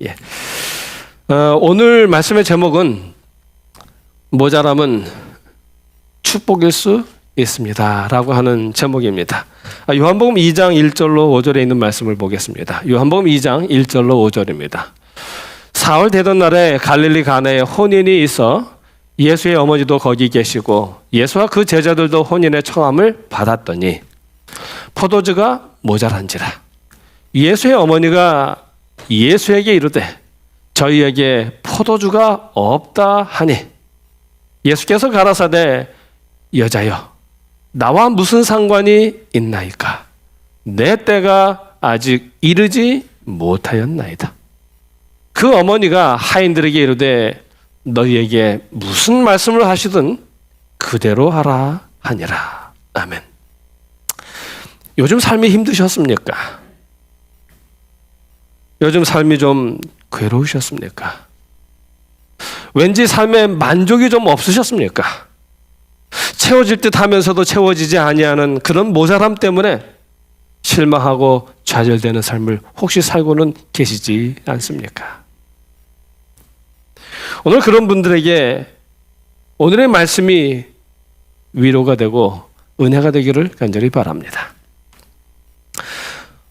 예. 오늘 말씀의 제목은 모자람은 축복일 수 있습니다 라고 하는 제목입니다. 요한복음 2장 1절로 5절에 있는 말씀을 보겠습니다. 요한복음 2장 1절로 5절입니다. 사흘 되던 날에 갈릴리 가나에 혼인이 있어 예수의 어머니도 거기 계시고 예수와 그 제자들도 혼인의 청함을 받았더니 포도주가 모자란지라. 예수의 어머니가 예수에게 이르되 저희에게 포도주가 없다 하니 예수께서 가라사대 여자여 나와 무슨 상관이 있나이까 내 때가 아직 이르지 못하였나이다. 그 어머니가 하인들에게 이르되 너희에게 무슨 말씀을 하시든 그대로 하라 하니라. 아멘. 요즘 삶이 힘드셨습니까? 요즘 삶이 좀 괴로우셨습니까? 왠지 삶에 만족이 좀 없으셨습니까? 채워질 듯 하면서도 채워지지 아니하는 그런 모자람 때문에 실망하고 좌절되는 삶을 혹시 살고는 계시지 않습니까? 오늘 그런 분들에게 오늘의 말씀이 위로가 되고 은혜가 되기를 간절히 바랍니다.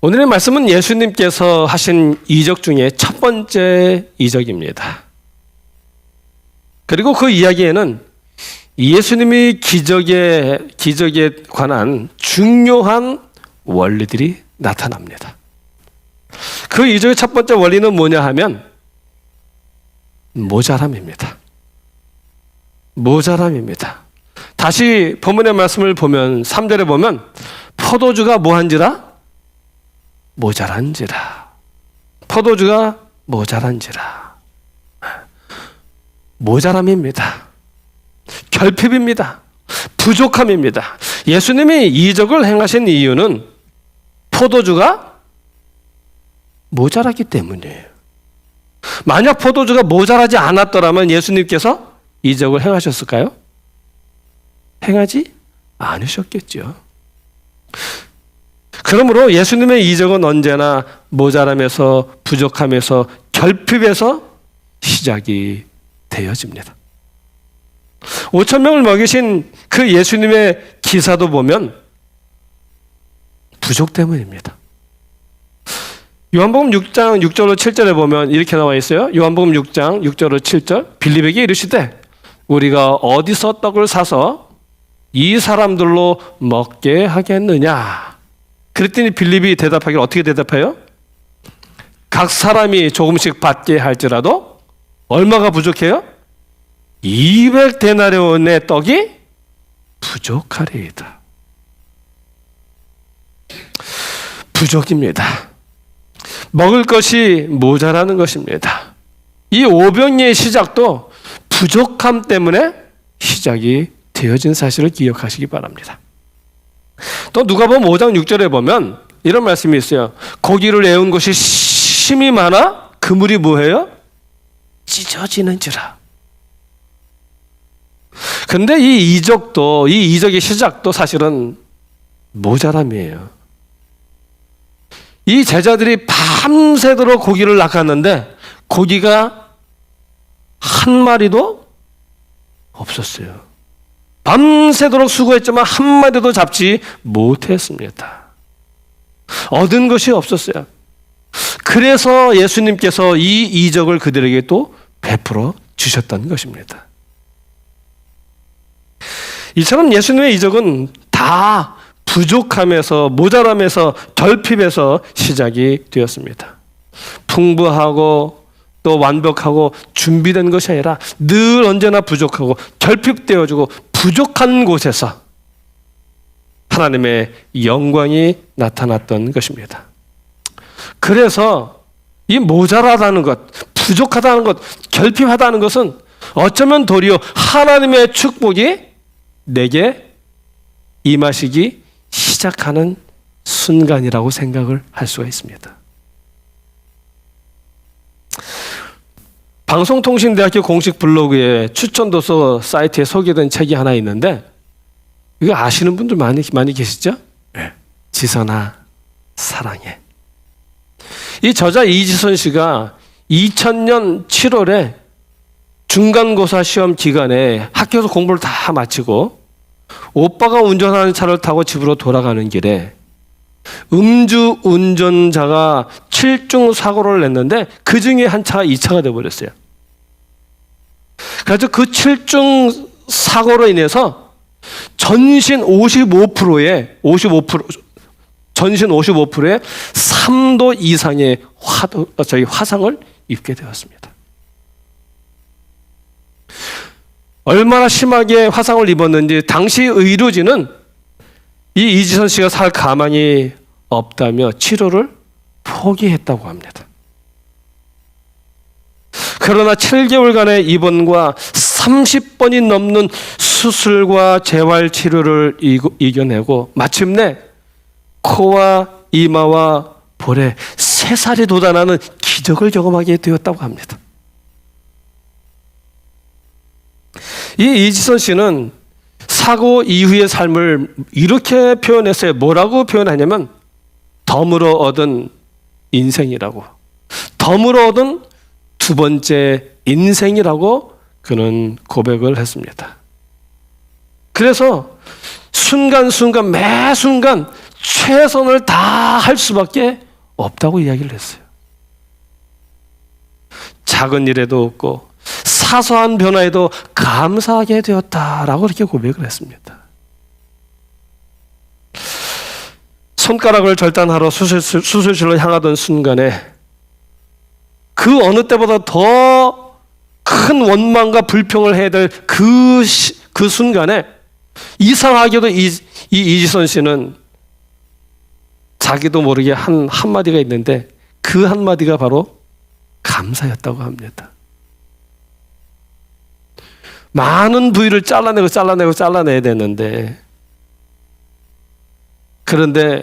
오늘의 말씀은 예수님께서 하신 이적 중에 첫 번째 이적입니다. 그리고 그 이야기에는 예수님이 기적에 관한 중요한 원리들이 나타납니다. 그 이적의 첫 번째 원리는 뭐냐 하면 모자람입니다. 모자람입니다. 다시 본문의 말씀을 보면 3절에 보면 포도주가 뭐한지라? 모자란지라. 포도주가 모자란지라. 모자람입니다. 결핍입니다. 부족함입니다. 예수님이 이적을 행하신 이유는 포도주가 모자랐기 때문이에요. 만약 포도주가 모자라지 않았더라면 예수님께서 이적을 행하셨을까요? 행하지 않으셨겠죠. 그러므로 예수님의 이적은 언제나 모자람에서 부족함에서 결핍에서 시작이 되어집니다. 5,000명을 먹이신 그 예수님의 기사도 보면 부족 때문입니다. 요한복음 6장 6절로 7절에 보면 이렇게 나와 있어요. 요한복음 6장 6절로 7절 빌립에게 이르시되 우리가 어디서 떡을 사서 이 사람들로 먹게 하겠느냐. 그랬더니 빌립이 대답하기를 어떻게 대답해요? 각 사람이 조금씩 받게 할지라도 얼마가 부족해요? 200데나리온의 떡이 부족하리이다. 부족입니다. 먹을 것이 모자라는 것입니다. 이 오병이의 시작도 부족함 때문에 시작이 되어진 사실을 기억하시기 바랍니다. 또 누가복음 5장 6절에 보면 이런 말씀이 있어요. 고기를 애운 것이 심이 많아 그물이 뭐해요? 찢어지는지라. 근데 이 이적의 시작도 사실은 모자람이에요. 이 제자들이 밤새도록 고기를 낚았는데 고기가 한 마리도 없었어요. 밤새도록 수고했지만 한 마리도 잡지 못했습니다. 얻은 것이 없었어요. 그래서 예수님께서 이 이적을 그들에게 또 베풀어 주셨던 것입니다. 이처럼 예수님의 이적은 다 부족함에서 모자람에서 결핍에서 시작이 되었습니다. 풍부하고 또 완벽하고 준비된 것이 아니라 늘 언제나 부족하고 결핍되어지고 부족한 곳에서 하나님의 영광이 나타났던 것입니다. 그래서 이 모자라다는 것, 부족하다는 것, 결핍하다는 것은 어쩌면 도리어 하나님의 축복이 내게 임하시기 시작하는 순간이라고 생각을 할 수가 있습니다. 방송통신대학교 공식 블로그에 추천도서 사이트에 소개된 책이 하나 있는데 이거 아시는 분들 많이 계시죠? 네. 지선아 사랑해. 이 저자 이지선 씨가 2000년 7월에 중간고사 시험 기간에 학교에서 공부를 다 마치고 오빠가 운전하는 차를 타고 집으로 돌아가는 길에 음주 운전자가 7중 사고를 냈는데 그 중에 한 차가 2차가 돼버렸어요. 그래서 그 7중 사고로 인해서 전신 55%의 전신 55%의 3도 이상의 화상을 입게 되었습니다. 얼마나 심하게 화상을 입었는지 당시 의료진은 이 이지선 씨가 살 가망이 없다며 치료를 포기했다고 합니다. 그러나 7개월간의 입원과 30번이 넘는 수술과 재활치료를 이겨내고 마침내 코와 이마와 볼에 새살이 돋아나는 기적을 경험하게 되었다고 합니다. 이 이지선 씨는 사고 이후의 삶을 이렇게 표현했어요. 뭐라고 표현하냐면 덤으로 얻은 인생이라고. 덤으로 얻은 두 번째 인생이라고 그는 고백을 했습니다. 그래서 순간순간 매 순간 최선을 다할 수밖에 없다고 이야기를 했어요. 작은 일에도 없고 사소한 변화에도 감사하게 되었다라고 이렇게 고백을 했습니다. 손가락을 절단하러 수술실로 향하던 순간에 그 어느 때보다 더 큰 원망과 불평을 해야 될 그 순간에 이상하게도 이 이지선 씨는 자기도 모르게 한 한마디가 있는데 그 한마디가 바로 감사였다고 합니다. 많은 부위를 잘라내야 되는데 그런데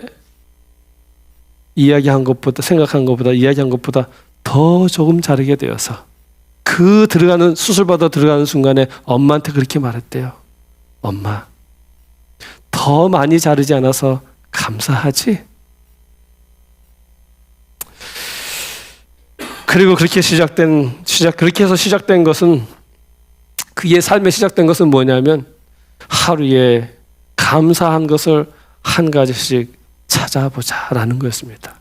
생각한 것보다 이야기한 것보다 더 조금 자르게 되어서 그 수술받아 들어가는 순간에 엄마한테 그렇게 말했대요. 엄마, 더 많이 자르지 않아서 감사하지? 그리고 그렇게 해서 시작된 것은 그의 삶에 시작된 것은 뭐냐면 하루에 감사한 것을 한 가지씩 찾아보자라는 거였습니다.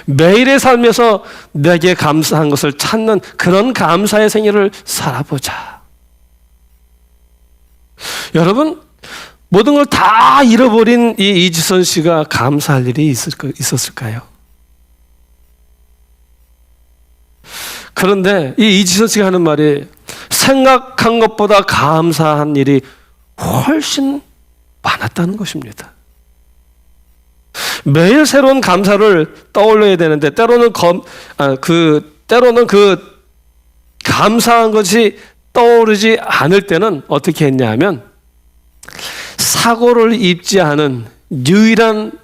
매일의 삶에서 내게 감사한 것을 찾는 그런 감사의 생애를 살아보자. 여러분, 모든 걸 다 잃어버린 이 이지선 씨가 감사할 일이 있었을까요? 그런데 이 이지선 씨가 하는 말이 생각한 것보다 감사한 일이 훨씬 많았다는 것입니다. 매일 새로운 감사를 떠올려야 되는데 때로는 그 감사한 것이 떠오르지 않을 때는 어떻게 했냐면 사고를 입지 않은 유일한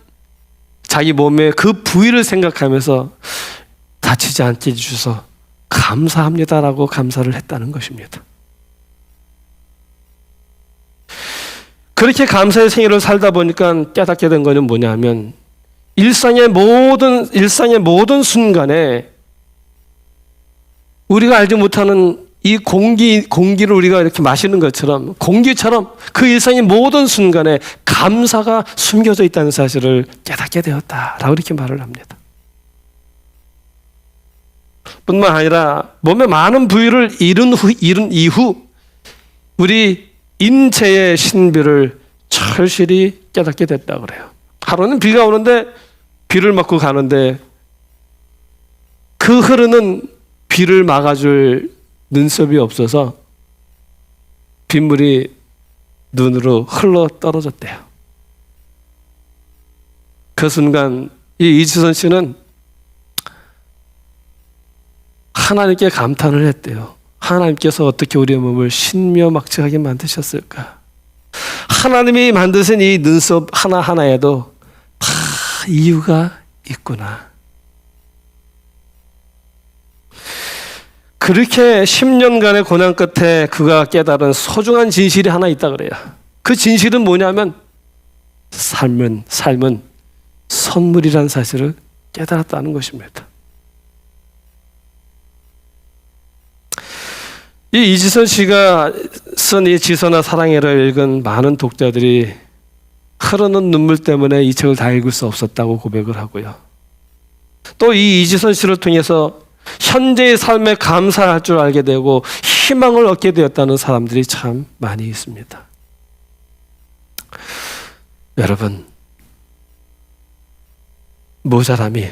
자기 몸의 그 부위를 생각하면서 다치지 않게 해주셔서 감사합니다라고 감사를 했다는 것입니다. 그렇게 감사의 생애를 살다 보니까 깨닫게 된 것은 뭐냐면 일상의 모든 순간에 우리가 알지 못하는 이 공기를 우리가 이렇게 마시는 것처럼 공기처럼 그 일상의 모든 순간에 감사가 숨겨져 있다는 사실을 깨닫게 되었다라고 이렇게 말을 합니다. 뿐만 아니라 몸의 많은 부위를 잃은 이후 우리 인체의 신비를 절실히 깨닫게 됐다고 그래요. 하루는 비가 오는데 비를 맞고 가는데 그 흐르는 비를 막아줄 눈썹이 없어서 빗물이 눈으로 흘러 떨어졌대요. 그 순간 이 이지선 씨는 하나님께 감탄을 했대요. 하나님께서 어떻게 우리의 몸을 신묘막측하게 만드셨을까? 하나님이 만드신 이 눈썹 하나하나에도 다 이유가 있구나. 그렇게 10년간의 고난 끝에 그가 깨달은 소중한 진실이 하나 있다 그래요. 그 진실은 뭐냐면 삶은 선물이라는 사실을 깨달았다는 것입니다. 이 이지선 씨가 쓴 이 지선아 사랑해를 읽은 많은 독자들이 흐르는 눈물 때문에 이 책을 다 읽을 수 없었다고 고백을 하고요. 또 이 이지선 씨를 통해서 현재의 삶에 감사할 줄 알게 되고 희망을 얻게 되었다는 사람들이 참 많이 있습니다. 여러분, 모자람이,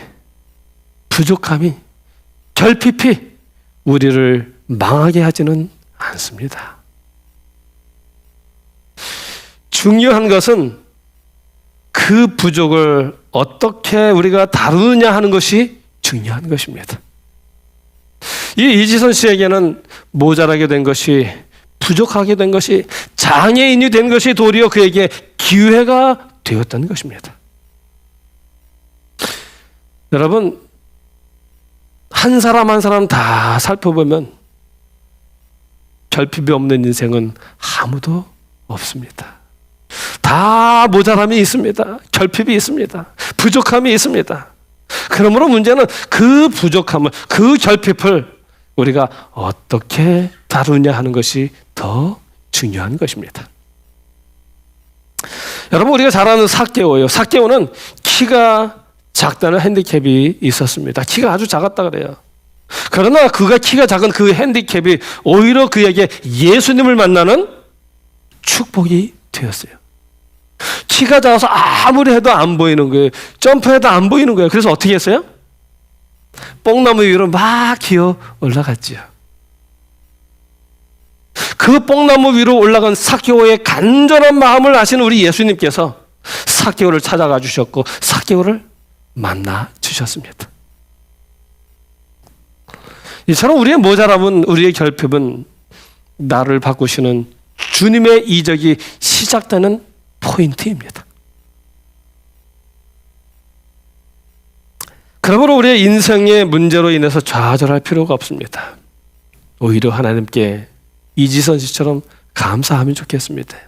부족함이, 결핍이 우리를 망하게 하지는 않습니다. 중요한 것은 그 부족을 어떻게 우리가 다루느냐 하는 것이 중요한 것입니다. 이 이지선 씨에게는 모자라게 된 것이, 부족하게 된 것이, 장애인이 된 것이 도리어 그에게 기회가 되었다는 것입니다. 여러분, 한 사람 한 사람 다 살펴보면 결핍이 없는 인생은 아무도 없습니다. 다 모자람이 있습니다. 결핍이 있습니다. 부족함이 있습니다. 그러므로 문제는 그 부족함을, 그 결핍을 우리가 어떻게 다루냐 하는 것이 더 중요한 것입니다. 여러분, 우리가 잘 아는 삭개오예요. 삭개오는 키가 작다는 핸디캡이 있었습니다. 키가 아주 작았다 그래요. 그러나 그가 키가 작은 그 핸디캡이 오히려 그에게 예수님을 만나는 축복이 되었어요. 키가 작아서 아무리 해도 안 보이는 거예요. 점프해도 안 보이는 거예요. 그래서 어떻게 했어요? 뽕나무 위로 막 기어 올라갔지요. 그 뽕나무 위로 올라간 삭개오의 간절한 마음을 아시는 우리 예수님께서 삭개오를 찾아가 주셨고 삭개오를 만나 주셨습니다. 이처럼 우리의 모자람은, 우리의 결핍은 나를 바꾸시는 주님의 이적이 시작되는 포인트입니다. 그러므로 우리의 인생의 문제로 인해서 좌절할 필요가 없습니다. 오히려 하나님께 이지선 씨처럼 감사하면 좋겠습니다.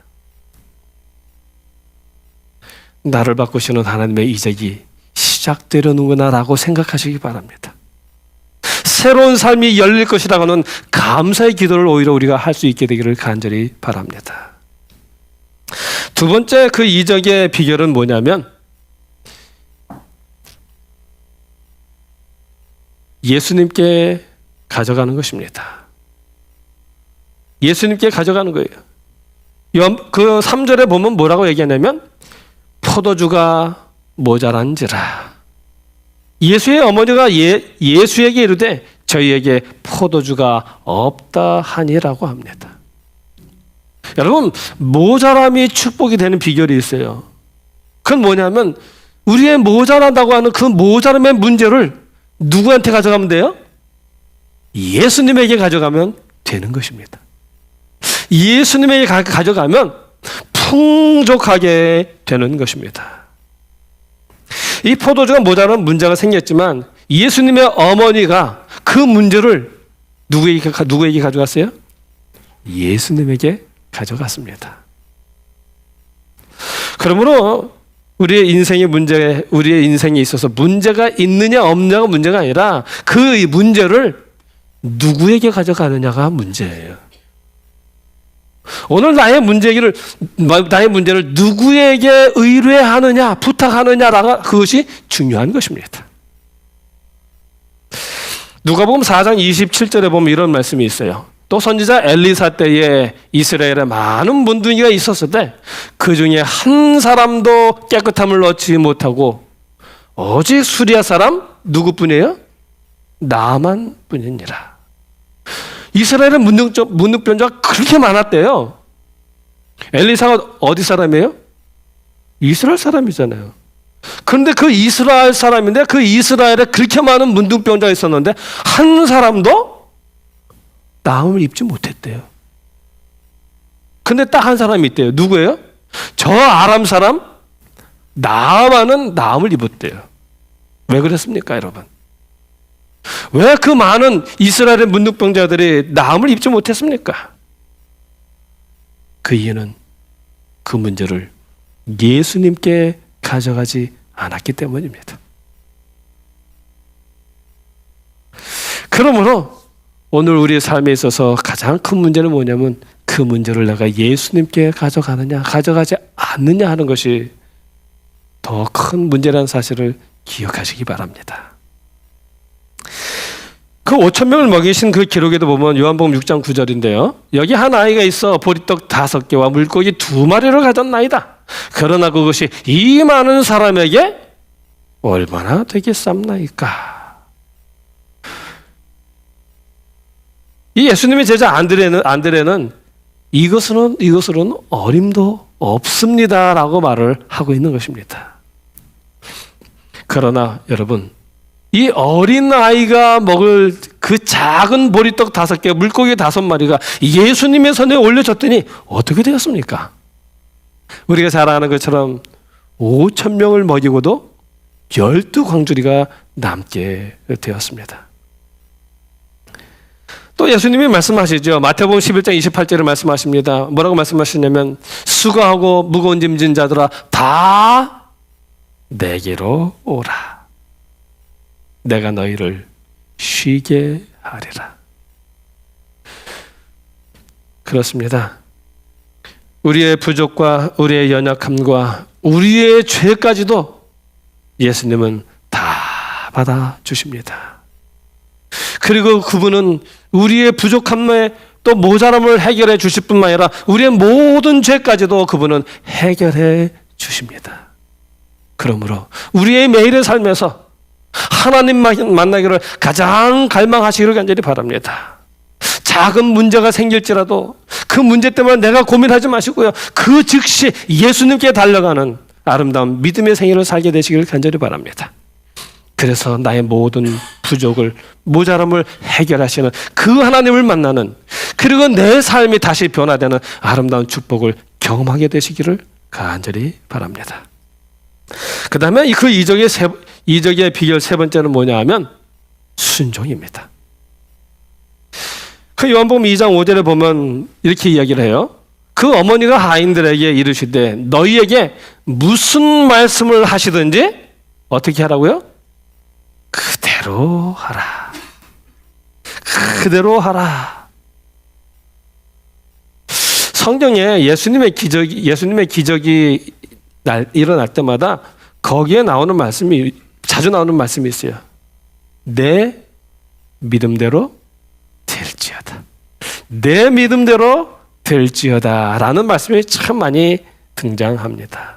나를 바꾸시는 하나님의 이적이 시작되려는구나라고 생각하시기 바랍니다. 새로운 삶이 열릴 것이라고는 감사의 기도를 오히려 우리가 할 수 있게 되기를 간절히 바랍니다. 두 번째 그 이적의 비결은 뭐냐면 예수님께 가져가는 것입니다. 예수님께 가져가는 거예요. 그 3절에 보면 뭐라고 얘기하냐면 포도주가 모자란지라. 예수의 어머니가 예수에게 이르되 저희에게 포도주가 없다 하니라고 합니다. 여러분, 모자람이 축복이 되는 비결이 있어요. 그건 뭐냐면 우리의 모자란다고 하는 그 모자람의 문제를 누구한테 가져가면 돼요? 예수님에게 가져가면 되는 것입니다. 예수님에게 가져가면 풍족하게 되는 것입니다. 이 포도주가 모자란 문제가 생겼지만 예수님의 어머니가 그 문제를 누구에게 가져갔어요? 예수님에게 가져갔습니다. 그러므로 우리의 인생에 있어서 문제가 있느냐 없느냐가 문제가 아니라 그 문제를 누구에게 가져가느냐가 문제예요. 오늘 나의 문제를 누구에게 의뢰하느냐, 부탁하느냐가 그것이 중요한 것입니다. 누가복음 4장 27절에 보면 이런 말씀이 있어요. 또 선지자 엘리사 때에 이스라엘에 많은 문둥이가 있었을 때 그 중에 한 사람도 깨끗함을 얻지 못하고 오직 수리아 사람 누구뿐이에요? 나만 뿐이니라. 이스라엘의 문둥병자가 그렇게 많았대요. 엘리사가 어디 사람이에요? 이스라엘 사람이잖아요. 그런데 그 이스라엘 사람인데 그 이스라엘에 그렇게 많은 문둥병자가 있었는데 한 사람도 나음을 입지 못했대요. 근데 딱 한 사람이 있대요. 누구예요? 저 아람 사람 나아만은 나음을 입었대요. 왜 그랬습니까, 여러분? 왜 그 많은 이스라엘의 문둥병자들이 나음을 입지 못했습니까? 그 이유는 그 문제를 예수님께 가져가지 않았기 때문입니다. 그러므로 오늘 우리의 삶에 있어서 가장 큰 문제는 뭐냐면 그 문제를 내가 예수님께 가져가느냐 가져가지 않느냐 하는 것이 더 큰 문제라는 사실을 기억하시기 바랍니다. 그 5천 명을 먹이신 그 기록에도 보면 요한복음 6장 9절인데요. 여기 한 아이가 있어 보리떡 5개와 물고기 2마리를 가졌나이다. 그러나 그것이 이 많은 사람에게 얼마나 되겠습니까? 이 예수님의 제자 안드레는 이것으로는 어림도 없습니다라고 말을 하고 있는 것입니다. 그러나 여러분, 이 어린 아이가 먹을 그 작은 보리떡 5개, 물고기 5마리가 예수님의 손에 올려졌더니 어떻게 되었습니까? 우리가 잘 아는 것처럼 5천 명을 먹이고도 12광주리가 남게 되었습니다. 또 예수님이 말씀하시죠. 마태복음 11장 28절에 말씀하십니다. 뭐라고 말씀하시냐면 수고하고 무거운 짐진 자들아 다 내게로 오라. 내가 너희를 쉬게 하리라. 그렇습니다. 우리의 부족과 우리의 연약함과 우리의 죄까지도 예수님은 다 받아주십니다. 그리고 그분은 우리의 부족함에 또 모자람을 해결해 주실 뿐만 아니라 우리의 모든 죄까지도 그분은 해결해 주십니다. 그러므로 우리의 매일의 삶에서 하나님 만나기를 가장 갈망하시기를 간절히 바랍니다. 작은 문제가 생길지라도 그 문제 때문에 내가 고민하지 마시고요. 그 즉시 예수님께 달려가는 아름다운 믿음의 생애를 살게 되시기를 간절히 바랍니다. 그래서 나의 모든 부족을, 모자람을 해결하시는 그 하나님을 만나는, 그리고 내 삶이 다시 변화되는 아름다운 축복을 경험하게 되시기를 간절히 바랍니다. 그 다음에 그 이적의 비결 세 번째는 뭐냐 하면 순종입니다. 그 요한복음 2장 5절에 보면 이렇게 이야기를 해요. 그 어머니가 하인들에게 이르시되 너희에게 무슨 말씀을 하시든지 어떻게 하라고요? 그대로 하라. 그대로 하라. 성경에 예수님의 기적이 일어날 때마다 거기에 나오는 말씀이, 자주 나오는 말씀이 있어요. 내 믿음대로 될지어다. 내 믿음대로 될지어다 라는 말씀이 참 많이 등장합니다.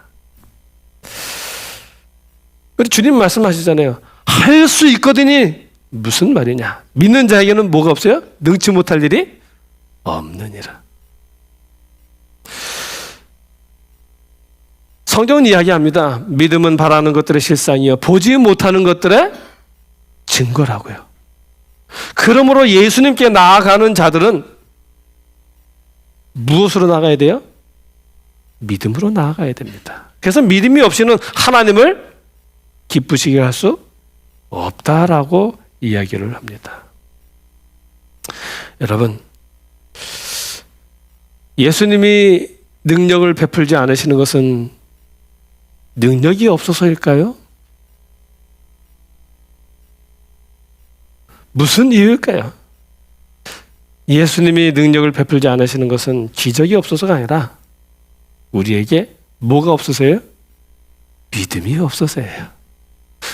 우리 주님 말씀하시잖아요. 할 수 있거든이 무슨 말이냐. 믿는 자에게는 뭐가 없어요? 능치 못할 일이 없느니라. 성경은 이야기합니다. 믿음은 바라는 것들의 실상이요 보지 못하는 것들의 증거라고요. 그러므로 예수님께 나아가는 자들은 무엇으로 나아가야 돼요? 믿음으로 나아가야 됩니다. 그래서 믿음이 없이는 하나님을 기쁘시게 할 수 없다라고 이야기를 합니다. 여러분, 예수님이 능력을 베풀지 않으시는 것은 능력이 없어서일까요? 무슨 이유일까요? 예수님이 능력을 베풀지 않으시는 것은 기적이 없어서가 아니라 우리에게 뭐가 없어서예요? 믿음이 없어서예요.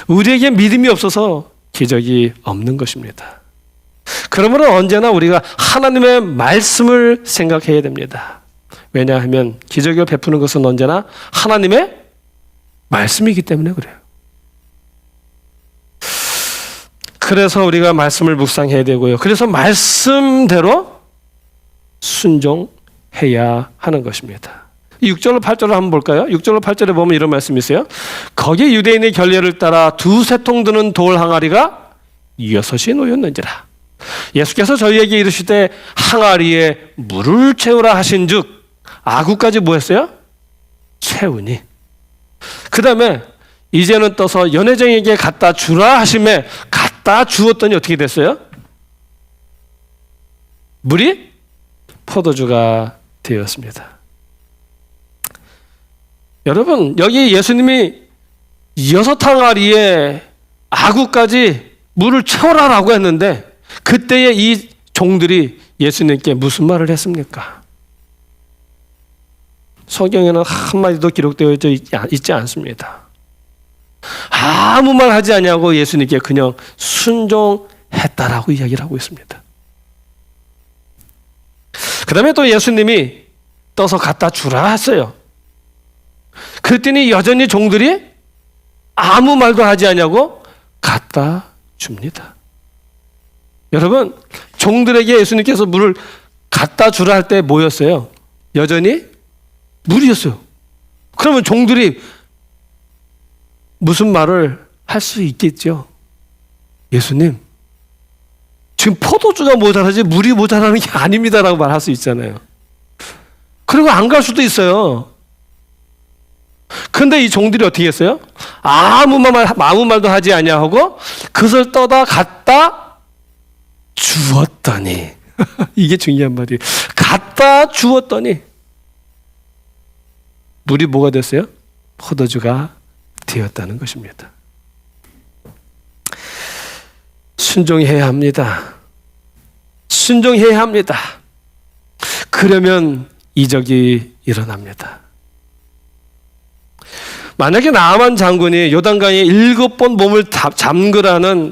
우리에게 믿음이 없어서 기적이 없는 것입니다. 그러므로 언제나 우리가 하나님의 말씀을 생각해야 됩니다. 왜냐하면 기적을 베푸는 것은 언제나 하나님의 말씀이기 때문에 그래요. 그래서 우리가 말씀을 묵상해야 되고요. 그래서 말씀대로 순종해야 하는 것입니다. 6절로 8절을 한번 볼까요? 6절로 8절에 보면 이런 말씀이 있어요. 거기 유대인의 결례를 따라 2-3통 드는 돌 항아리가 6이 놓였는지라. 예수께서 저희에게 이르시되 항아리에 물을 채우라 하신즉 아구까지 뭐 했어요? 채우니. 그 다음에 이제는 떠서 연회장에게 갖다 주라 하심에 갖다 주었더니 어떻게 됐어요? 물이 포도주가 되었습니다. 여러분, 여기 예수님이 6항아리에 아구까지 물을 채워라라고 했는데 그때의 이 종들이 예수님께 무슨 말을 했습니까? 성경에는 한마디도 기록되어 있지 않습니다. 아무 말 하지 아니하고 예수님께 그냥 순종했다라고 이야기를 하고 있습니다. 그 다음에 또 예수님이 떠서 갖다 주라 했어요. 그랬더니 여전히 종들이 아무 말도 하지 아니하고 갖다 줍니다. 여러분, 종들에게 예수님께서 물을 갖다 주라 할 때 뭐였어요? 여전히 물이었어요. 그러면 종들이 무슨 말을 할 수 있겠죠? 예수님, 지금 포도주가 모자라지 물이 모자라는 게 아닙니다라고 말할 수 있잖아요. 그리고 안 갈 수도 있어요. 근데 이 종들이 어떻게 했어요? 아무 말도 하지 아니하고 그것을 떠다 갖다 주었더니 이게 중요한 말이에요. 갖다 주었더니 물이 뭐가 됐어요? 포도주가 되었다는 것입니다. 순종해야 합니다. 순종해야 합니다. 그러면 이적이 일어납니다. 만약에 나아만 장군이 요단강에 7번 몸을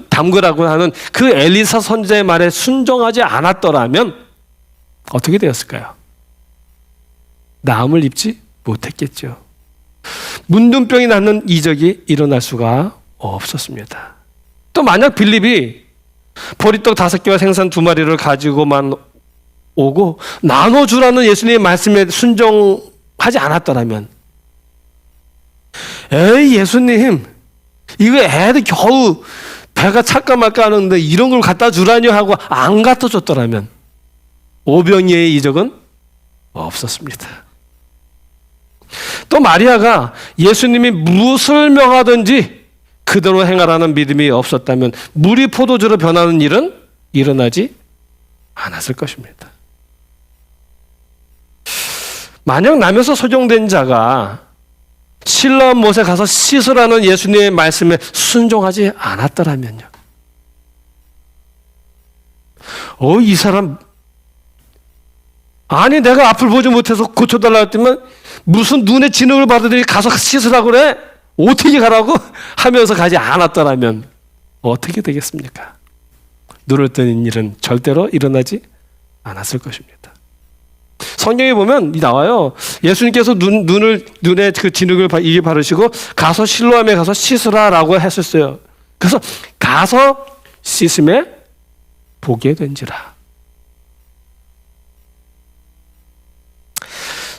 담그라고 하는 그 엘리사 선지자의 말에 순종하지 않았더라면 어떻게 되었을까요? 나음을 입지 못했겠죠. 문둥병이 낫는 이적이 일어날 수가 없었습니다. 또 만약 빌립이 보리떡 5개와 생선 2마리를 가지고만 오고 나눠주라는 예수님의 말씀에 순종하지 않았더라면, 에이 예수님, 이거 애들 겨우 배가 찰까 말까 하는데 이런 걸 갖다 주라뇨 하고 안 갖다 줬더라면 오병이의 이적은 없었습니다. 또 마리아가 예수님이 무엇을 명하든지 그대로 행하라는 믿음이 없었다면 물이 포도주로 변하는 일은 일어나지 않았을 것입니다. 만약 남에서 소종된 자가 실로암 못에 가서 씻으라는 예수님의 말씀에 순종하지 않았더라면요. 이 사람, 아니 내가 앞을 보지 못해서 고쳐달라고 했더니 무슨 눈에 진흙을 받으더니 가서 씻으라고 그래? 어떻게 가라고? 하면서 가지 않았더라면 어떻게 되겠습니까? 눈을 뜨는 일은 절대로 일어나지 않았을 것입니다. 성경에 보면 나와요. 예수님께서 눈에 그 진흙을 이게 바르시고 가서 실로암에 가서 씻으라라고 했었어요. 그래서 가서 씻음에 보게 된지라.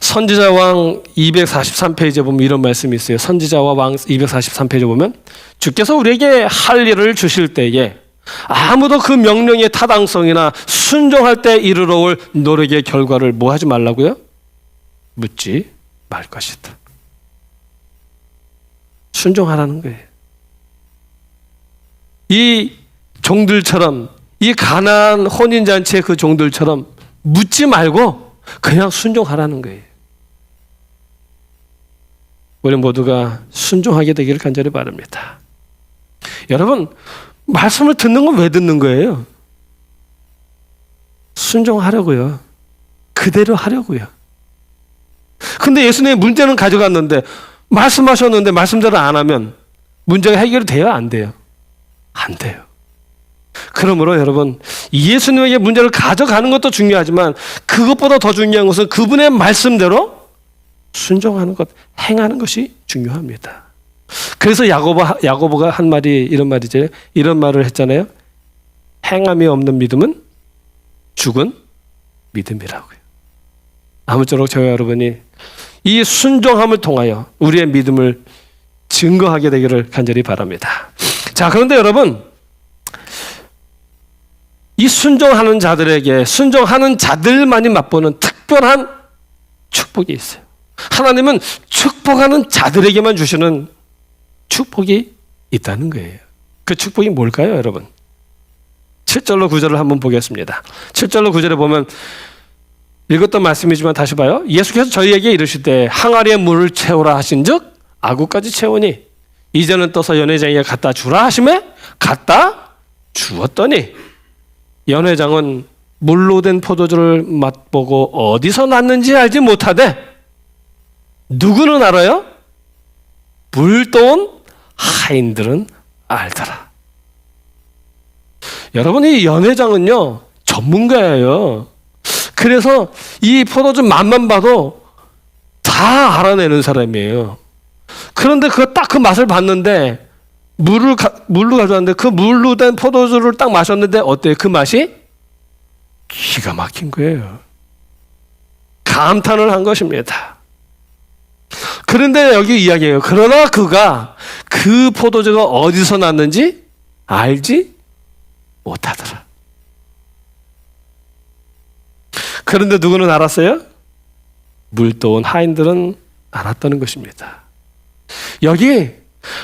선지자 왕 243페이지에 보면 이런 말씀이 있어요. 선지자와 왕 243페이지에 보면 주께서 우리에게 할 일을 주실 때에 아무도 그 명령의 타당성이나 순종할 때 이르러 올 노력의 결과를 뭐 하지 말라고요? 묻지 말 것이다. 순종하라는 거예요. 이 종들처럼, 이 가나안 혼인잔치의 그 종들처럼 묻지 말고 그냥 순종하라는 거예요. 우리 모두가 순종하게 되기를 간절히 바랍니다. 여러분, 말씀을 듣는 건 왜 듣는 거예요? 순종하려고요. 그대로 하려고요. 근데 예수님의 문제는 가져갔는데 말씀하셨는데 말씀대로 안 하면 문제가 해결이 돼요? 안 돼요? 안 돼요. 그러므로 여러분, 예수님에게 문제를 가져가는 것도 중요하지만 그것보다 더 중요한 것은 그분의 말씀대로 순종하는 것, 행하는 것이 중요합니다. 그래서 야고보가 한 말이 이런 말이죠. 이런 말을 했잖아요. 행함이 없는 믿음은 죽은 믿음이라고요. 아무쪼록 저와 여러분이 이 순종함을 통하여 우리의 믿음을 증거하게 되기를 간절히 바랍니다. 자, 그런데 여러분, 이 순종하는 자들에게, 순종하는 자들만이 맛보는 특별한 축복이 있어요. 하나님은 축복하는 자들에게만 주시는 축복이 있다는 거예요. 그 축복이 뭘까요, 여러분? 7절로 9절을 한번 보겠습니다. 7절로 9절에 보면 읽었던 말씀이지만 다시 봐요. 예수께서 저희에게 이르시되 항아리에 물을 채우라 하신즉 아구까지 채우니 이제는 떠서 연회장에게 갖다 주라 하심에 갖다 주었더니 연회장은 물로 된 포도주를 맛보고 어디서 났는지 알지 못하되 누구는 알아요? 물도온 하인들은 알더라. 여러분, 이 연회장은요 전문가예요. 그래서 이 포도주 맛만 봐도 다 알아내는 사람이에요. 그런데 딱 그 맛을 봤는데 물로 가져왔는데 그 물로 된 포도주를 딱 마셨는데 어때요? 그 맛이 기가 막힌 거예요. 감탄을 한 것입니다. 그런데 여기 이야기해요. 그러나 그가 그 포도주가 어디서 났는지 알지 못하더라. 그런데 누구는 알았어요? 물도온 하인들은 알았다는 것입니다. 여기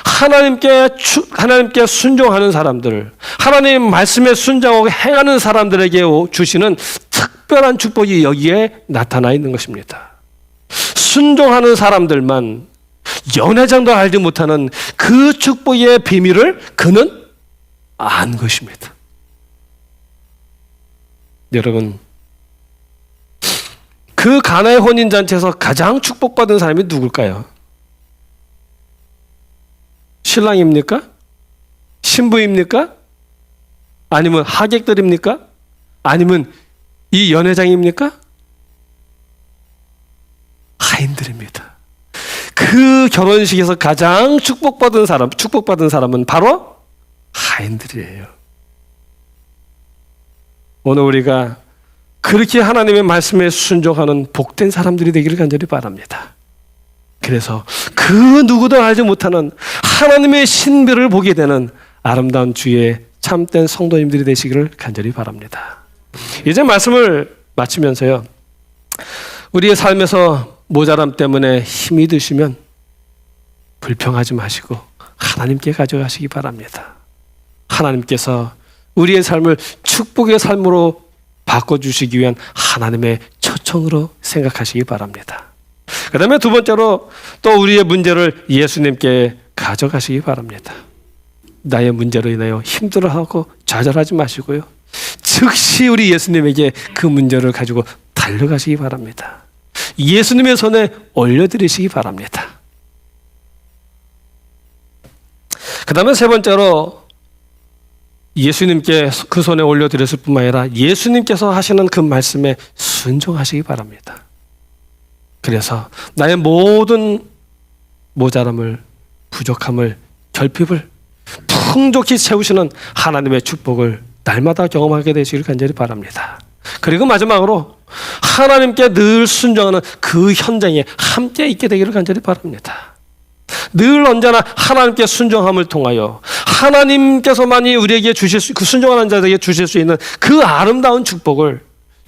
하나님께 순종하는 사람들, 하나님 말씀에 순종하고 행하는 사람들에게 주시는 특별한 축복이 여기에 나타나 있는 것입니다. 순종하는 사람들만, 연회장도 알지 못하는 그 축복의 비밀을 그는 안 것입니다. 여러분, 그 가나의 혼인잔치에서 가장 축복받은 사람이 누굴까요? 신랑입니까? 신부입니까? 아니면 하객들입니까? 아니면 이 연회장입니까? 하인들입니다. 그 결혼식에서 가장 축복받은 사람은 바로 하인들이에요. 오늘 우리가 그렇게 하나님의 말씀에 순종하는 복된 사람들이 되기를 간절히 바랍니다. 그래서 그 누구도 알지 못하는 하나님의 신비를 보게 되는 아름다운 주의 참된 성도님들이 되시기를 간절히 바랍니다. 이제 말씀을 마치면서요, 우리의 삶에서 모자람 때문에 힘이 드시면 불평하지 마시고 하나님께 가져가시기 바랍니다. 하나님께서 우리의 삶을 축복의 삶으로 바꿔주시기 위한 하나님의 초청으로 생각하시기 바랍니다. 그 다음에 두 번째로 또 우리의 문제를 예수님께 가져가시기 바랍니다. 나의 문제로 인하여 힘들어하고 좌절하지 마시고요, 즉시 우리 예수님에게 그 문제를 가지고 달려가시기 바랍니다. 예수님의 손에 올려드리시기 바랍니다. 그 다음에 세 번째로 예수님께 그 손에 올려드렸을 뿐만 아니라 예수님께서 하시는 그 말씀에 순종하시기 바랍니다. 그래서 나의 모든 모자람을, 부족함을, 결핍을 풍족히 채우시는 하나님의 축복을 날마다 경험하게 되시기를 간절히 바랍니다. 그리고 마지막으로 하나님께 늘 순종하는 그 현장에 함께 있게 되기를 간절히 바랍니다. 늘 언제나 하나님께 순종함을 통하여 하나님께서만이 우리에게 그 순종하는 자들에게 주실 수 있는 그 아름다운 축복을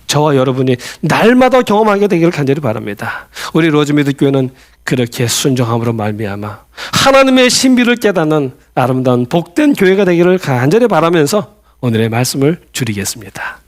저와 여러분이 날마다 경험하게 되기를 간절히 바랍니다. 우리 로즈미드 교회는 그렇게 순종함으로 말미암아 하나님의 신비를 깨닫는 아름다운 복된 교회가 되기를 간절히 바라면서 오늘의 말씀을 줄이겠습니다.